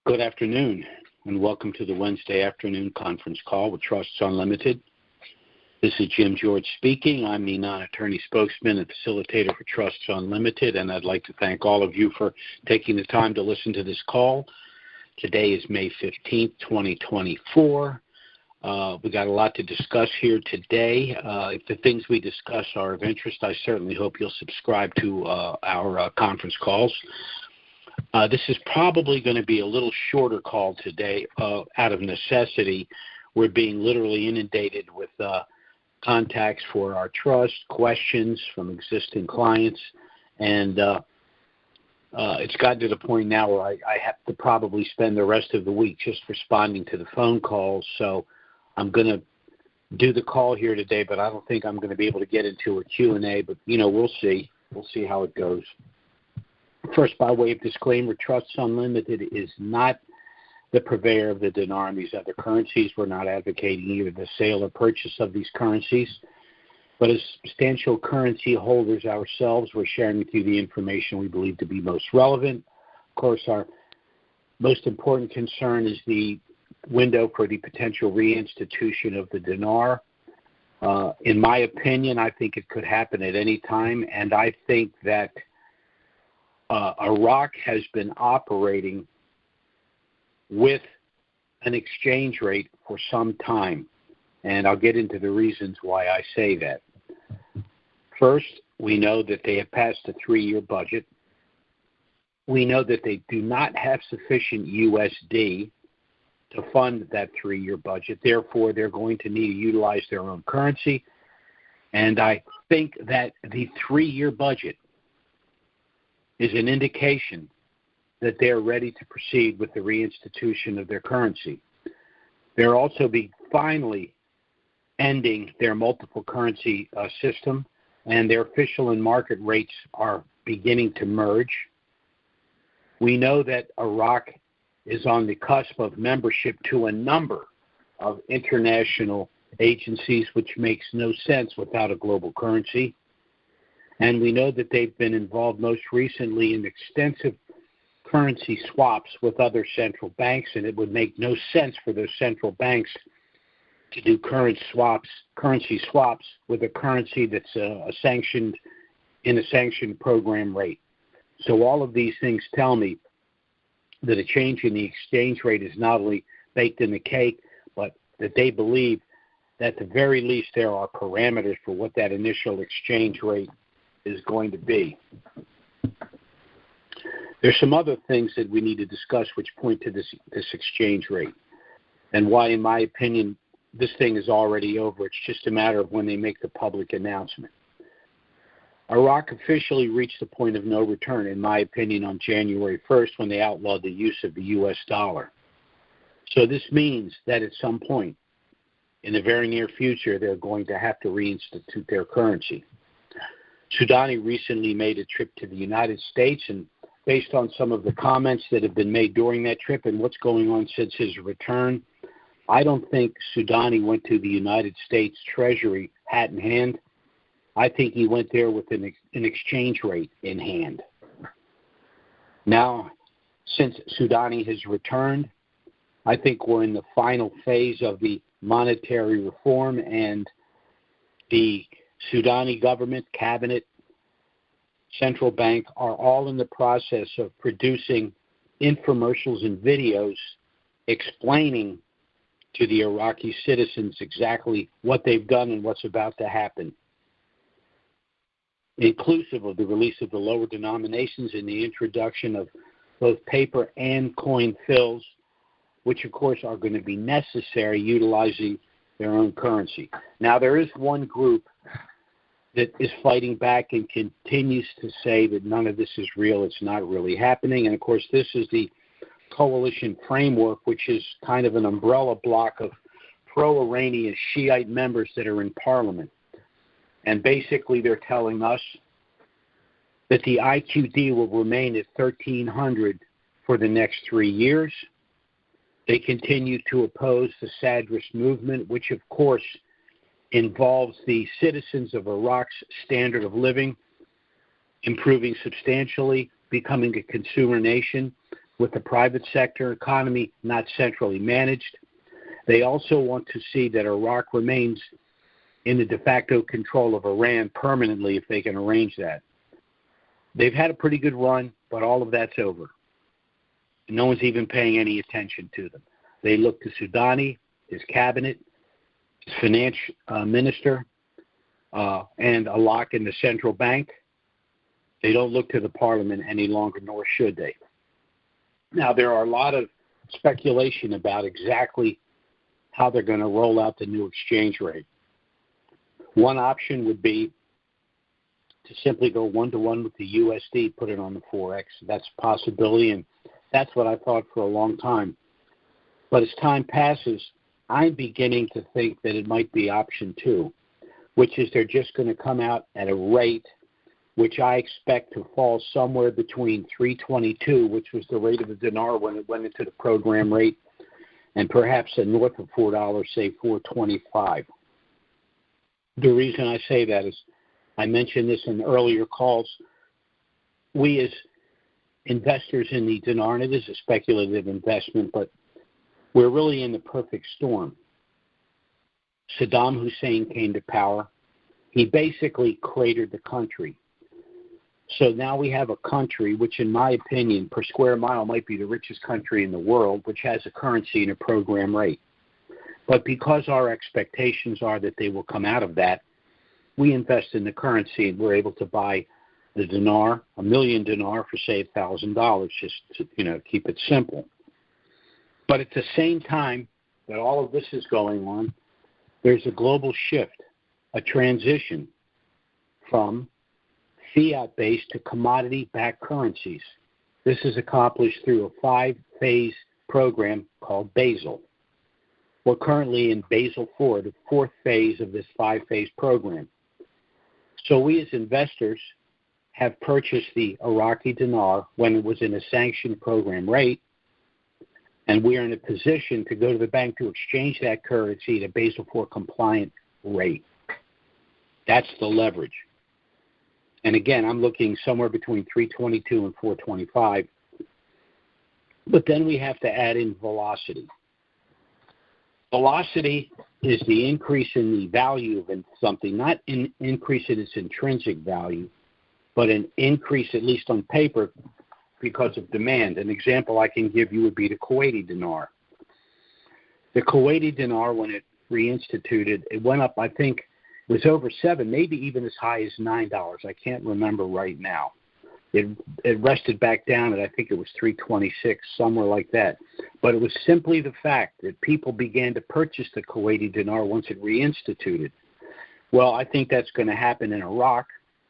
Good afternoon, and welcome to the Wednesday afternoon conference call with Trusts Unlimited. This is Jim George speaking. I'm the non-attorney spokesman and facilitator for Trusts Unlimited, and I'd like to thank all of you for taking the time to listen to this call. Today is May 15th, 2024. We got a lot to discuss here today. If the things we discuss are of interest, I certainly hope you'll subscribe to our conference calls. This is probably going to be a little shorter call today out of necessity. We're being literally inundated with contacts for our trust, questions from existing clients, and it's gotten to the point now where I have to probably spend the rest of the week just responding to the phone calls. So I'm going to do the call here today, but I don't think I'm going to be able to get into a Q&A, but, we'll see. We'll see how it goes. First, by way of disclaimer, Trusts Unlimited is not the purveyor of the dinar and these other currencies. We're not advocating either the sale or purchase of these currencies. But as substantial currency holders ourselves, we're sharing with you the information we believe to be most relevant. Of course, our most important concern is the window for the potential reinstitution of the dinar. In my opinion, I think it could happen at any time, and I think that Iraq has been operating with an exchange rate for some time, and I'll get into the reasons why I say that. First, we know that they have passed a 3-year budget. We know that they do not have sufficient USD to fund that 3-year budget. Therefore, they're going to need to utilize their own currency, and I think that the 3-year budget is an indication that they're ready to proceed with the reinstitution of their currency. They're also finally ending their multiple currency system, and their official and market rates are beginning to merge. We know that Iraq is on the cusp of membership to a number of international agencies, which makes no sense without a global currency. And we know that they've been involved most recently in extensive currency swaps with other central banks, and it would make no sense for those central banks to do currency swaps with a currency that's sanctioned program rate. So all of these things tell me that a change in the exchange rate is not only baked in the cake, but that they believe that at the very least there are parameters for what that initial exchange rate is going to be. There's some other things that we need to discuss which point to this exchange rate and why, in my opinion, this thing is already over. It's just a matter of when they make the public announcement. Iraq officially reached the point of no return, in my opinion, on January 1st when they outlawed the use of the U.S. dollar. So this means that at some point in the very near future, they're going to have to reinstitute their currency. Soudani recently made a trip to the United States, and based on some of the comments that have been made during that trip and what's going on since his return, I don't think Soudani went to the United States Treasury hat in hand. I think he went there with an exchange rate in hand. Now, since Soudani has returned, I think we're in the final phase of the monetary reform, and the Soudani government, cabinet, central bank are all in the process of producing infomercials and videos explaining to the Iraqi citizens exactly what they've done and what's about to happen, inclusive of the release of the lower denominations and the introduction of both paper and coin fills, which, of course, are going to be necessary utilizing their own currency. Now, there is one group that is fighting back and continues to say that none of this is real, it's not really happening. And, of course, this is the coalition framework, which is kind of an umbrella block of pro-Iranian Shiite members that are in parliament. And basically they're telling us that the IQD will remain at 1,300 for the next 3 years. They continue to oppose the Sadrist movement, which, of course, involves the citizens of Iraq's standard of living improving substantially, becoming a consumer nation. with the private sector economy not centrally managed. They also want to see that Iraq remains in the de facto control of Iran permanently if they can arrange that. They've had a pretty good run, but all of that's over. No one's even paying any attention to them. They look to Soudani, his cabinet, his finance minister, and a lock in the central bank. They don't look to the parliament any longer, nor should they. Now, there are a lot of speculation about exactly how they're going to roll out the new exchange rate. One option would be to simply go one-to-one with the USD, put it on the Forex. That's a possibility, and that's what I thought for a long time. But as time passes, I'm beginning to think that it might be option two, which is they're just going to come out at a rate which I expect to fall somewhere between 322, which was the rate of the dinar when it went into the program rate, and perhaps north of $4, say 425. The reason I say that is I mentioned this in earlier calls. We as investors in the dinar, and it is a speculative investment, but we're really in the perfect storm. Saddam Hussein came to power. He basically cratered the country. So now we have a country which, in my opinion, per square mile might be the richest country in the world, which has a currency and a program rate. But because our expectations are that they will come out of that, we invest in the currency and we're able to buy the dinar, $1 million dinar for, say, $1,000, just to, keep it simple. But at the same time that all of this is going on, there's a global shift, a transition from fiat-based to commodity-backed currencies. This is accomplished through a 5-phase program called Basel. We're currently in Basel IV, the 4th phase of this 5-phase program. So we as investors have purchased the Iraqi dinar when it was in a sanctioned program rate, and we are in a position to go to the bank to exchange that currency at a Basel IV compliant rate. That's the leverage. And again, I'm looking somewhere between 322 and 425. But then we have to add in velocity. Velocity is the increase in the value of something, not an increase in its intrinsic value, but an increase, at least on paper, because of demand. An example I can give you would be the Kuwaiti dinar. The Kuwaiti dinar, when it reinstituted, it went up, I think, it was over $7, maybe even as high as $9. I can't remember right now. It rested back down at, I think it was 326, somewhere like that. But it was simply the fact that people began to purchase the Kuwaiti dinar once it reinstituted. Well, I think that's going to happen in Iraq,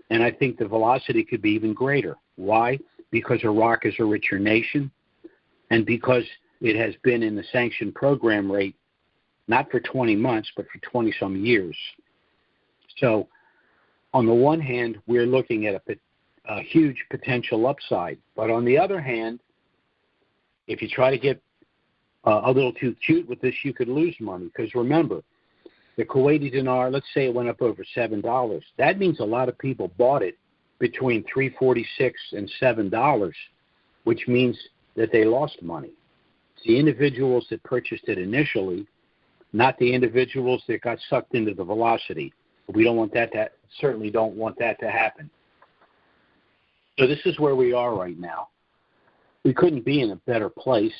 and I think the velocity could be even greater. Why? Because Iraq is a richer nation, and because it has been in the sanctioned program rate, not for 20 months, but for 20-some years. So, on the one hand, we're looking at a huge potential upside. But on the other hand, if you try to get a little too cute with this, you could lose money. Because remember, the Kuwaiti dinar, let's say it went up over $7. That means a lot of people bought it between $3.46 and $7, which means that they lost money. It's the individuals that purchased it initially, not the individuals that got sucked into the velocity. We don't want that certainly don't want that to happen. So this is where we are right now. We couldn't be in a better place.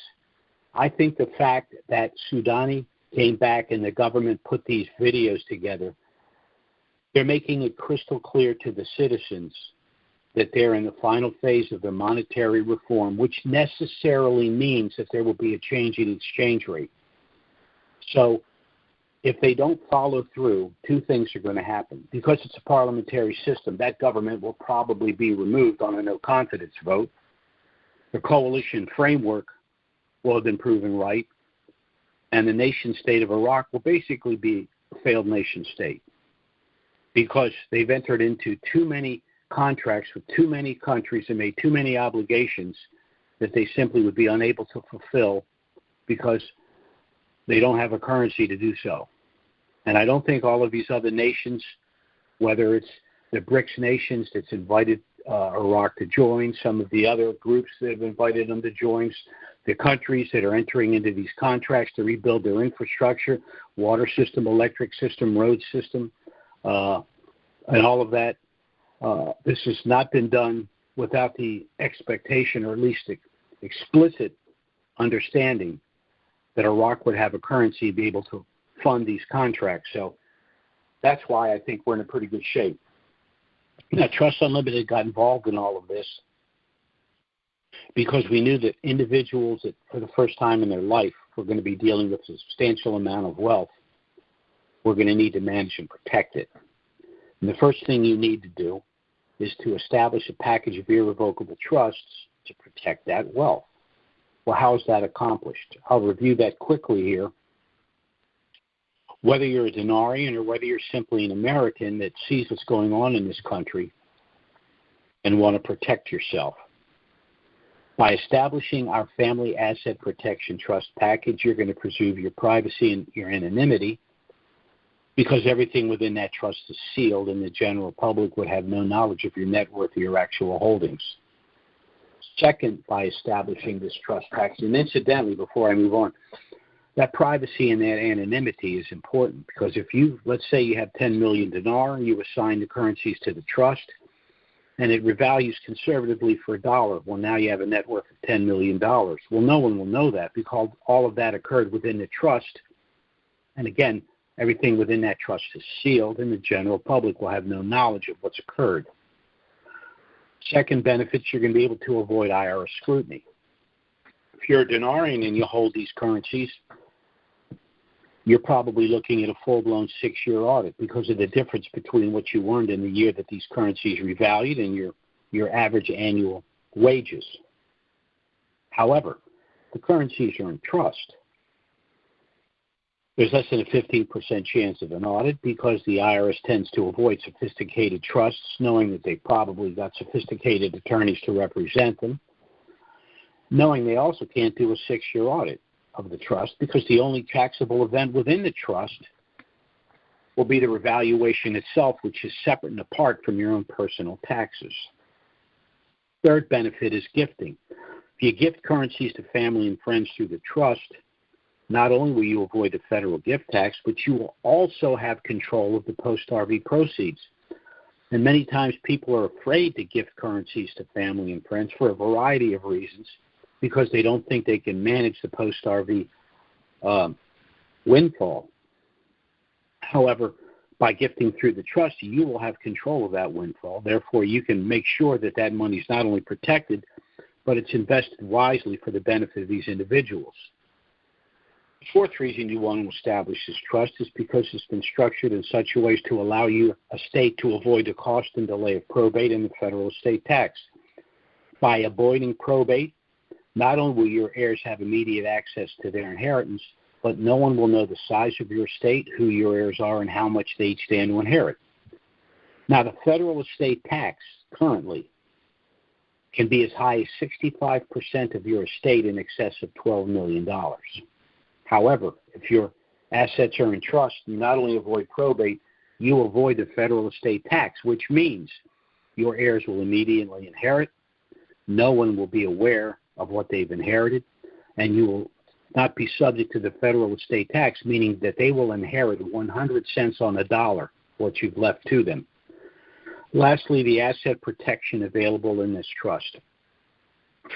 I think the fact that Soudani came back and the government put these videos together, they're making it crystal clear to the citizens that they're in the final phase of their monetary reform, which necessarily means that there will be a change in exchange rate. So if they don't follow through, two things are going to happen. Because it's a parliamentary system, that government will probably be removed on a no-confidence vote. The coalition framework will have been proven right, and the nation-state of Iraq will basically be a failed nation-state because they've entered into too many contracts with too many countries and made too many obligations that they simply would be unable to fulfill because they don't have a currency to do so. And I don't think all of these other nations, whether it's the BRICS nations that's invited Iraq to join, some of the other groups that have invited them to join, the countries that are entering into these contracts to rebuild their infrastructure, water system, electric system, road system, and all of that. This has not been done without the expectation, or at least explicit understanding, that Iraq would have a currency to be able to fund these contracts. So that's why I think we're in a pretty good shape. Now, Trusts Unlimited got involved in all of this because we knew that individuals that, for the first time in their life, were going to be dealing with a substantial amount of wealth, were going to need to manage and protect it. And the first thing you need to do is to establish a package of irrevocable trusts to protect that wealth. Well, how is that accomplished? I'll review that quickly here. Whether you're a Denarian or whether you're simply an American that sees what's going on in this country and want to protect yourself, by establishing our Family Asset Protection Trust package, you're going to preserve your privacy and your anonymity, because everything within that trust is sealed and the general public would have no knowledge of your net worth or your actual holdings. Second, by establishing this trust package, and incidentally, before I move on, that privacy and that anonymity is important, because if you, let's say you have 10 million dinar, you assign the currencies to the trust, and it revalues conservatively for $1. Well, now you have a net worth of $10 million. Well, no one will know that because all of that occurred within the trust. And again, everything within that trust is sealed, and the general public will have no knowledge of what's occurred. Second benefit, you're going to be able to avoid IRS scrutiny. If you're a Denarian and you hold these currencies, you're probably looking at a full-blown 6-year audit because of the difference between what you earned in the year that these currencies revalued and your average annual wages. However, the currencies are in trust. There's less than a 15% chance of an audit because the IRS tends to avoid sophisticated trusts, knowing that they probably got sophisticated attorneys to represent them, knowing they also can't do a 6-year audit of the trust because the only taxable event within the trust will be the revaluation itself, which is separate and apart from your own personal taxes. Third benefit is gifting. If you gift currencies to family and friends through the trust, not only will you avoid the federal gift tax, but you will also have control of the post-RV proceeds. And many times people are afraid to gift currencies to family and friends for a variety of reasons, because they don't think they can manage the post-RV windfall. However, by gifting through the trust, you will have control of that windfall. Therefore, you can make sure that that money is not only protected, but it's invested wisely for the benefit of these individuals. The fourth reason you want to establish this trust is because it's been structured in such a way as to allow you, a state, to avoid the cost and delay of probate and the federal estate tax. By avoiding probate, not only will your heirs have immediate access to their inheritance, but no one will know the size of your estate, who your heirs are, and how much they each stand to inherit. Now, the federal estate tax currently can be as high as 65% of your estate in excess of $12 million. However, if your assets are in trust, you not only avoid probate, you avoid the federal estate tax, which means your heirs will immediately inherit. No one will be aware of what they've inherited, and you will not be subject to the federal estate tax, meaning that they will inherit 100 cents on the dollar what you've left to them. Lastly, the asset protection available in this trust.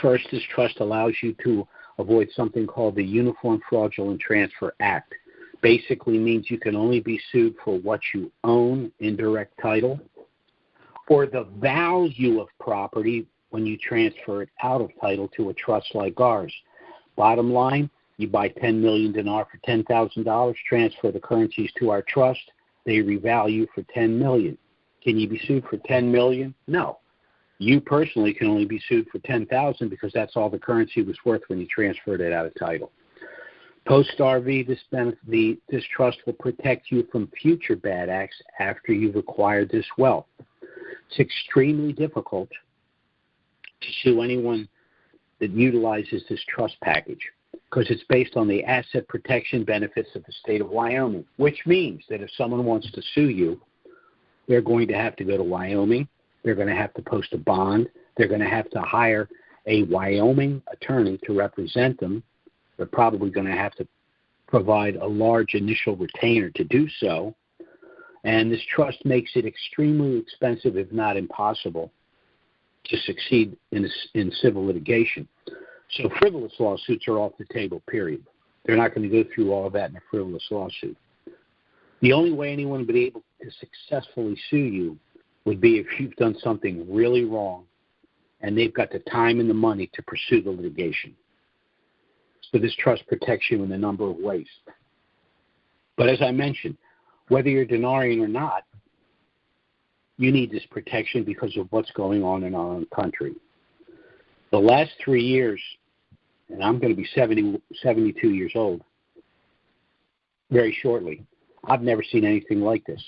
First, this trust allows you to avoid something called the Uniform Fraudulent Transfer Act. Basically means you can only be sued for what you own in direct title, or the value of property when you transfer it out of title to a trust like ours. Bottom line, you buy 10 million dinar for $10,000, transfer the currencies to our trust, they revalue for 10 million. Can you be sued for 10 million? No. You personally can only be sued for 10,000 because that's all the currency was worth when you transferred it out of title. Post-RV, this trust will protect you from future bad acts after you've acquired this wealth. It's extremely difficult to sue anyone that utilizes this trust package because it's based on the asset protection benefits of the state of Wyoming, which means that if someone wants to sue you, they're going to have to go to Wyoming. They're going to have to post a bond. They're going to have to hire a Wyoming attorney to represent them. They're probably going to have to provide a large initial retainer to do so. And this trust makes it extremely expensive, if not impossible, to succeed in civil litigation. So frivolous lawsuits are off the table, period. They're not going to go through all of that in a frivolous lawsuit. The only way anyone would be able to successfully sue you would be if you've done something really wrong and they've got the time and the money to pursue the litigation. So this trust protects you in a number of ways. But as I mentioned, whether you're denying or not, you need this protection because of what's going on in our own country. The last 3 years, and I'm going to be 72 years old very shortly, I've never seen anything like this.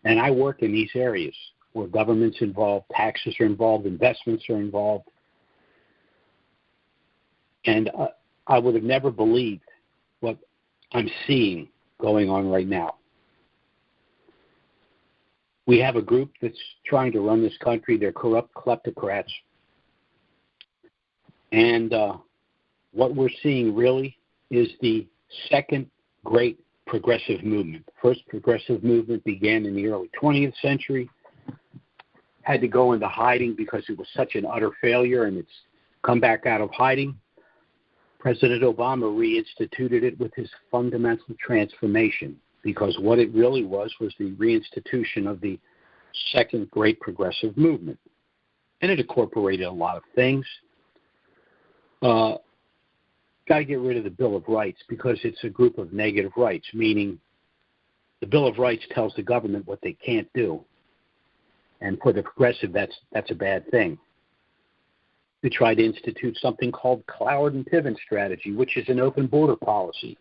And I work in these areas where government's involved, taxes are involved, investments are involved. And I would have never believed what I'm seeing going on right now. We have a group that's trying to run this country. They're corrupt kleptocrats. And what we're seeing really is the second great progressive movement. The first progressive movement began in the early 20th century, had to go into hiding because it was such an utter failure, and it's come back out of hiding. President Obama reinstituted it with his fundamental transformation, because what it really was the reinstitution of the second great progressive movement. And it incorporated a lot of things. Got to get rid of the Bill of Rights because it's a group of negative rights, meaning the Bill of Rights tells the government what they can't do. And for the progressive, that's a bad thing. We tried to institute something called Cloward and Piven strategy, which is an open border policy.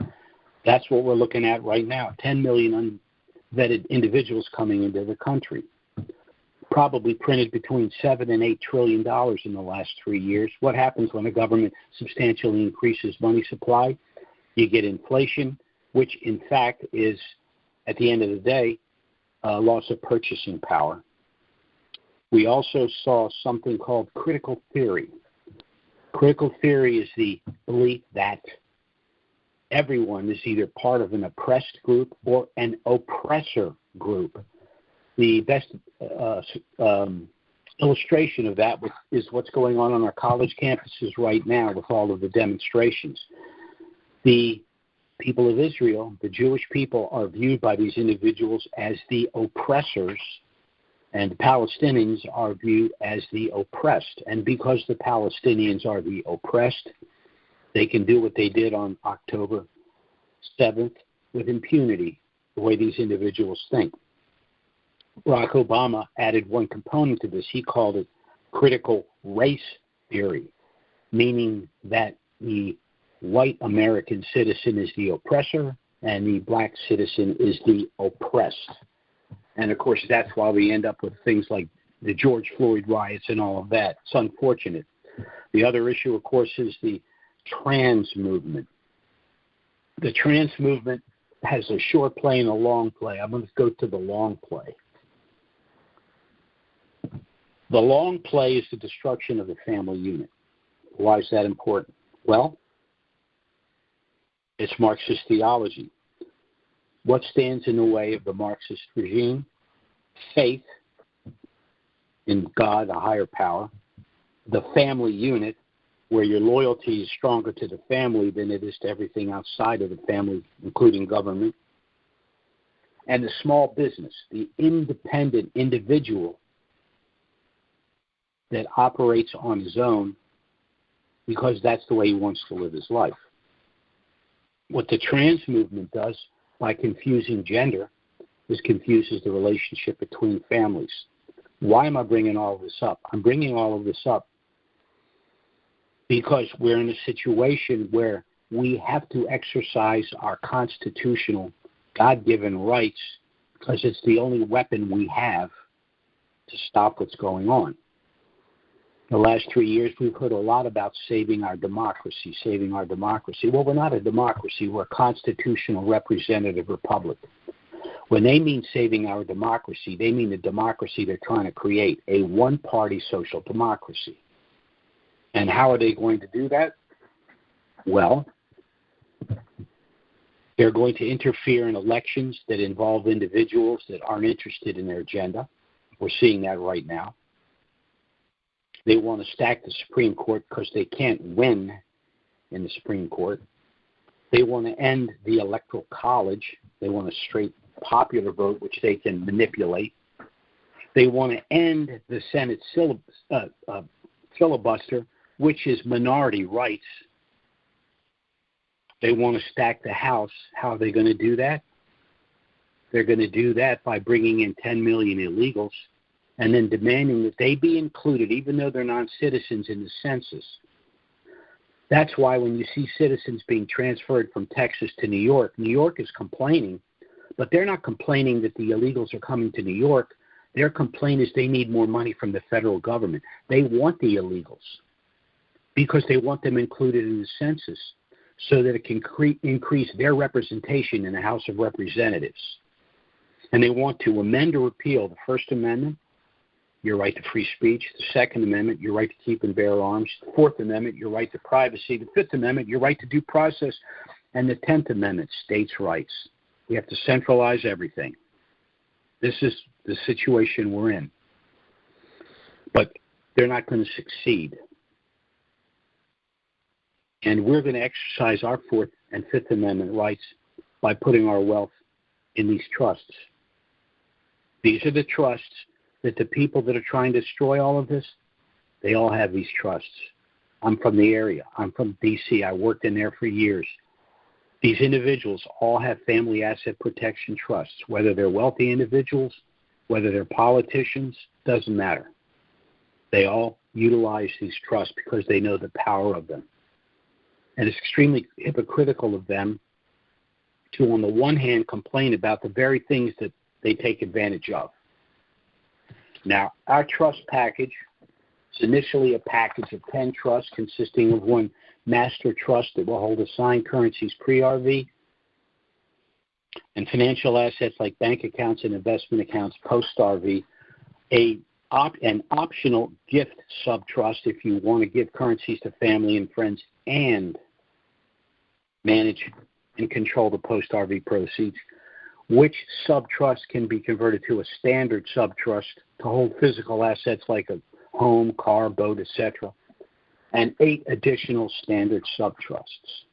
That's what we're looking at right now. 10 million unvetted individuals coming into the country. Probably printed between $7 and $8 trillion in the last 3 years. What happens when a government substantially increases money supply? You get inflation, which in fact is, at the end of the day, loss of purchasing power. We also saw something called critical theory. Critical theory is the belief that everyone is either part of an oppressed group or an oppressor group. The best illustration of that is what's going on our college campuses right now with all of the demonstrations. The people of Israel, the Jewish people, are viewed by these individuals as the oppressors, and the Palestinians are viewed as the oppressed. And because the Palestinians are the oppressed, they can do what they did on October 7th with impunity, the way these individuals think. Barack Obama added one component to this. He called it critical race theory, meaning that the white American citizen is the oppressor and the black citizen is the oppressed. And, of course, that's why we end up with things like the George Floyd riots and all of that. It's unfortunate. The other issue, of course, is the trans movement. The trans movement has a short play and a long play. I'm going to go to the long play. The long play is the destruction of the family unit. Why is that important? Well, it's Marxist theology. What stands in the way of the Marxist regime? Faith in God, a higher power. The family unit, where your loyalty is stronger to the family than it is to everything outside of the family, including government. And the small business, the independent individual that operates on his own because that's the way he wants to live his life. What the trans movement does by confusing gender is confuses the relationship between families. Why am I bringing all of this up? I'm bringing all of this up because we're in a situation where we have to exercise our constitutional, God-given rights because it's the only weapon we have to stop what's going on. The last 3 years, we've heard a lot about saving our democracy. Well, we're not a democracy. We're a constitutional representative republic. When they mean saving our democracy, they mean the democracy they're trying to create, a one-party social democracy. And how are they going to do that? Well, they're going to interfere in elections that involve individuals that aren't interested in their agenda. We're seeing that right now. They want to stack the Supreme Court because they can't win in the Supreme Court. They want to end the Electoral College. They want a straight popular vote, which they can manipulate. They want to end the Senate filibuster, which is minority rights. They want to stack the House. How are they going to do that? They're going to do that by bringing in 10 million illegals and then demanding that they be included, even though they're non-citizens, in the census. That's why when you see citizens being transferred from Texas to New York is complaining, but they're not complaining that the illegals are coming to New York. Their complaint is they need more money from the federal government. They want the illegals because they want them included in the census so that it can increase their representation in the House of Representatives. And they want to amend or repeal the First Amendment, your right to free speech; the Second Amendment, your right to keep and bear arms; the Fourth Amendment, your right to privacy; the Fifth Amendment, your right to due process; and the 10th Amendment, states' rights. We have to centralize everything. This is the situation we're in. But they're not going to succeed. And we're going to exercise our Fourth and Fifth Amendment rights by putting our wealth in these trusts. These are the trusts that the people that are trying to destroy all of this, they all have these trusts. I'm from the area. I'm from D.C. I worked in there for years. These individuals all have family asset protection trusts, whether they're wealthy individuals, whether they're politicians, doesn't matter. They all utilize these trusts because they know the power of them. And it's extremely hypocritical of them to, on the one hand, complain about the very things that they take advantage of. Now, our trust package is initially a package of 10 trusts consisting of one master trust that will hold assigned currencies pre-RV and financial assets like bank accounts and investment accounts post-RV, an optional gift sub-trust if you want to give currencies to family and friends and manage and control the post-RV proceeds, which sub-trust can be converted to a standard sub-trust to hold physical assets like a home, car, boat, etc., and 8 additional standard sub-trusts.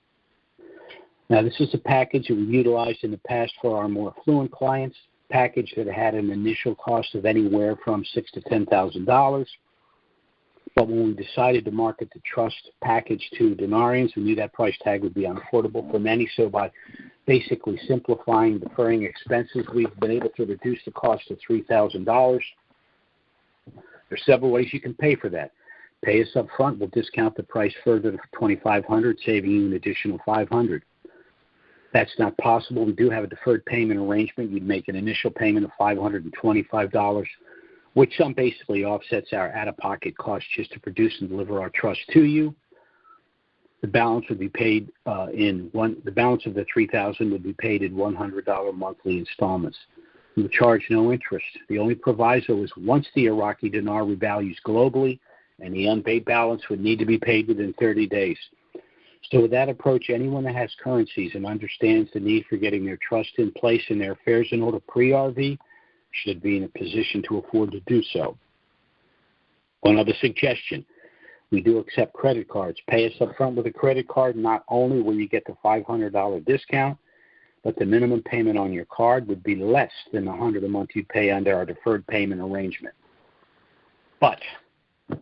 Now, this is a package that we utilized in the past for our more affluent clients, package that had an initial cost of anywhere from $6,000 to $10,000. But when we decided to market the trust package to denarians, we knew that price tag would be unaffordable for many. So by basically simplifying, deferring expenses, we've been able to reduce the cost to $3,000. There's several ways you can pay for that. Pay us up front. We'll discount the price further to $2,500, saving you an additional $500. That's not possible. We do have a deferred payment arrangement. You'd make an initial payment of $525, which some basically offsets our out-of-pocket costs just to produce and deliver our trust to you. The balance would be paid the balance of the $3,000 would be paid in $100 monthly installments. We would charge no interest. The only proviso is once the Iraqi dinar revalues globally, and the unpaid balance would need to be paid within 30 days. So with that approach, anyone that has currencies and understands the need for getting their trust in place and their affairs in order pre-RV should be in a position to afford to do so. One other suggestion, we do accept credit cards. Pay us up front with a credit card. Not only will you get the $500 discount, but the minimum payment on your card would be less than the $100 a month you pay under our deferred payment arrangement. But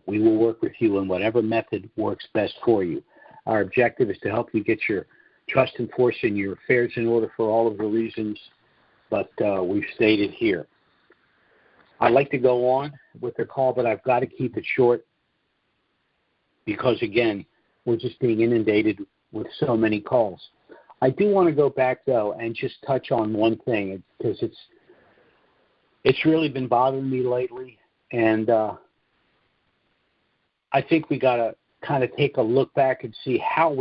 we will work with you in whatever method works best for you. Our objective is to help you get your trust enforced and your affairs in order for all of the reasons but we've stated here. I'd like to go on with the call, but I've got to keep it short because, again, we're just being inundated with so many calls. I do want to go back, though, and just touch on one thing because it's really been bothering me lately, and I think we got to kind of take a look back and see how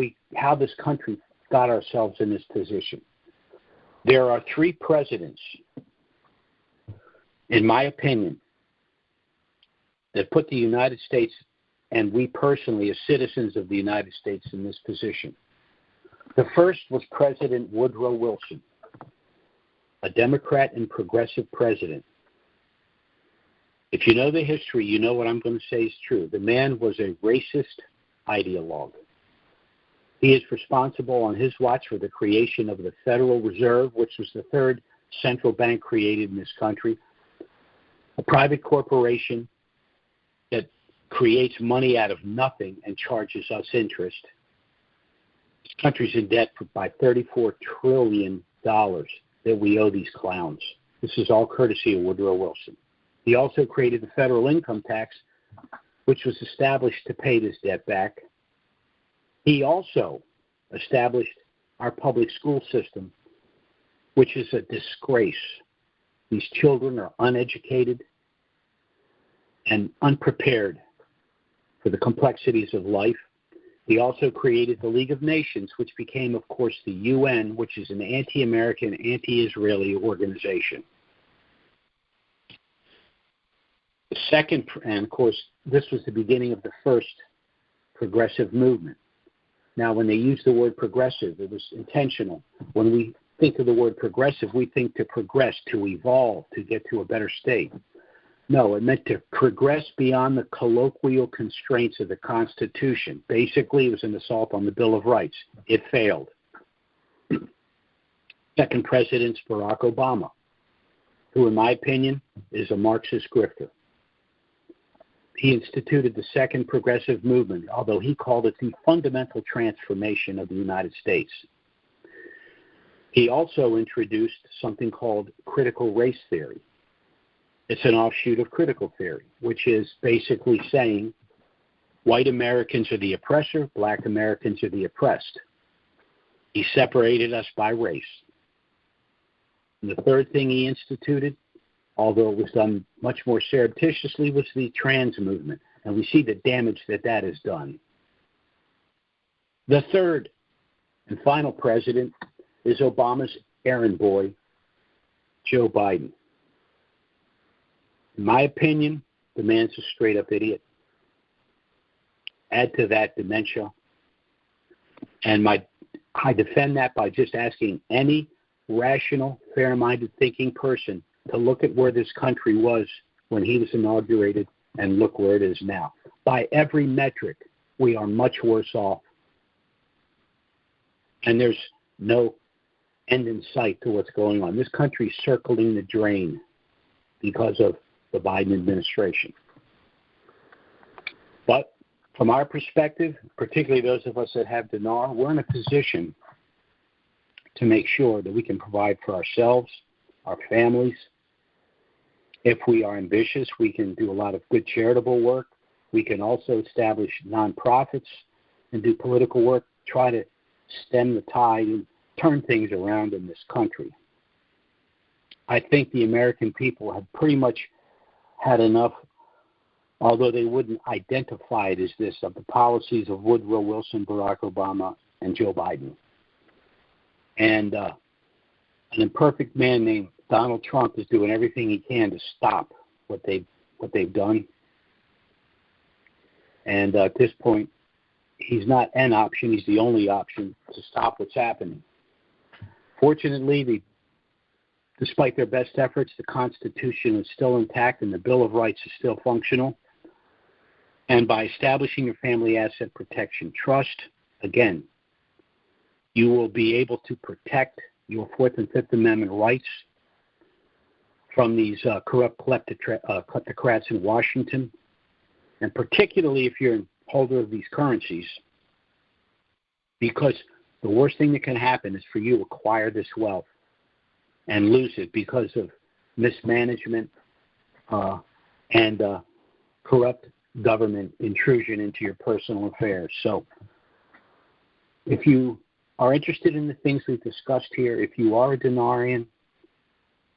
this country got ourselves in this position. There are 3 presidents in my opinion, that put the United States and we personally as citizens of the United States in this position. The first was President Woodrow Wilson, a Democrat and progressive president. If you know the history, you know what I'm going to say is true. The man was a racist ideologue. He is responsible on his watch for the creation of the Federal Reserve, which was the third central bank created in this country, a private corporation that creates money out of nothing and charges us interest. This country's in debt by $34 trillion that we owe these clowns. This is all courtesy of Woodrow Wilson. He also created the federal income tax, which was established to pay this debt back. He also established our public school system, which is a disgrace. These children are uneducated and unprepared for the complexities of life. He also created the League of Nations, which became, of course, the UN, which is an anti-American, anti-Israeli organization. The second, and of course, this was the beginning of the first progressive movement. Now, when they use the word progressive, it was intentional. When we think of the word progressive, we think to progress, to evolve, to get to a better state. No, it meant to progress beyond the colloquial constraints of the Constitution. Basically, it was an assault on the Bill of Rights. It failed. Second president's Barack Obama, who, in my opinion, is a Marxist grifter. He instituted the second progressive movement, although he called it the fundamental transformation of the United States. He also introduced something called critical race theory. It's an offshoot of critical theory, which is basically saying white Americans are the oppressor, black Americans are the oppressed. He separated us by race. And the third thing he instituted, although it was done much more surreptitiously, was the trans movement. And we see the damage that that has done. The third and final president is Obama's errand boy, Joe Biden. In my opinion, the man's a straight-up idiot. Add to that dementia. And I defend that by just asking any rational, fair-minded thinking person to look at where this country was when he was inaugurated and look where it is now. By every metric, we are much worse off. And there's no end in sight to what's going on. This country's circling the drain because of the Biden administration. But from our perspective, particularly those of us that have dinar, we're in a position to make sure that we can provide for ourselves, our families. If we are ambitious, we can do a lot of good charitable work. We can also establish nonprofits and do political work, try to stem the tide and turn things around in this country. I think the American people have pretty much had enough, although they wouldn't identify it as this, of the policies of Woodrow Wilson, Barack Obama, and Joe Biden. And an imperfect man named Donald Trump is doing everything he can to stop what they've done. And at this point, he's not an option, he's the only option to stop what's happening. Fortunately, despite their best efforts, the Constitution is still intact and the Bill of Rights is still functional. And by establishing your Family Asset Protection Trust, again, you will be able to protect your Fourth and Fifth Amendment rights from these corrupt kleptocrats in Washington, and particularly if you're a holder of these currencies, because the worst thing that can happen is for you to acquire this wealth and lose it because of mismanagement and corrupt government intrusion into your personal affairs. So if you are interested in the things we've discussed here, if you are a denarian,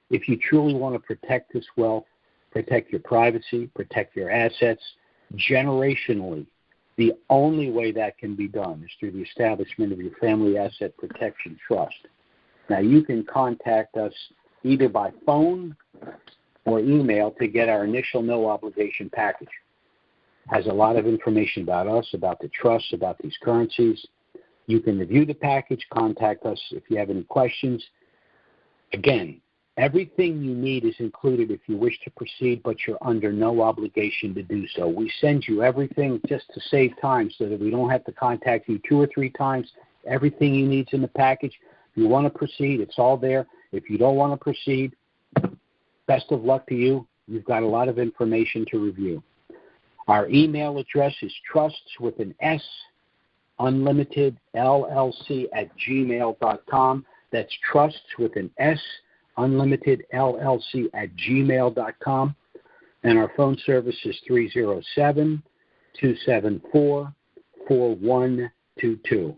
if you truly want to protect this wealth, protect your privacy, protect your assets, generationally, the only way that can be done is through the establishment of your Family Asset Protection Trust. Now, you can contact us either by phone, or email to get our initial no-obligation package. It has a lot of information about us, about the trusts, about these currencies. You can review the package, contact us if you have any questions. Again, everything you need is included if you wish to proceed, but you're under no obligation to do so. We send you everything just to save time so that we don't have to contact you 2 or 3 times. Everything you need is in the package. If you want to proceed, it's all there. If you don't want to proceed, best of luck to you. You've got a lot of information to review. Our email address is trusts with an S, unlimited LLC @gmail.com. That's trusts with an S, unlimited LLC @gmail.com. And our phone service is 307-274-4122.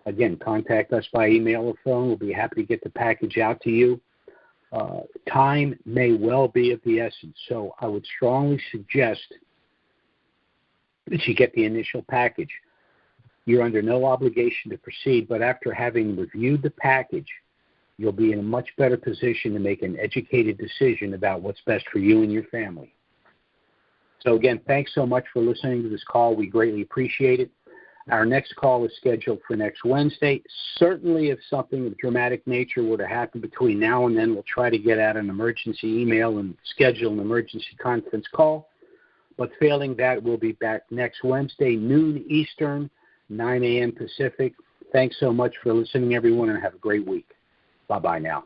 Again, contact us by email or phone. We'll be happy to get the package out to you. Time may well be of the essence, so I would strongly suggest that you get the initial package. You're under no obligation to proceed, but after having reviewed the package, you'll be in a much better position to make an educated decision about what's best for you and your family. So again, thanks so much for listening to this call. We greatly appreciate it. Our next call is scheduled for next Wednesday. Certainly if something of dramatic nature were to happen between now and then, we'll try to get out an emergency email and schedule an emergency conference call. But failing that, we'll be back next Wednesday, noon Eastern, 9 a.m. Pacific. Thanks so much for listening, everyone, and have a great week. Bye-bye now.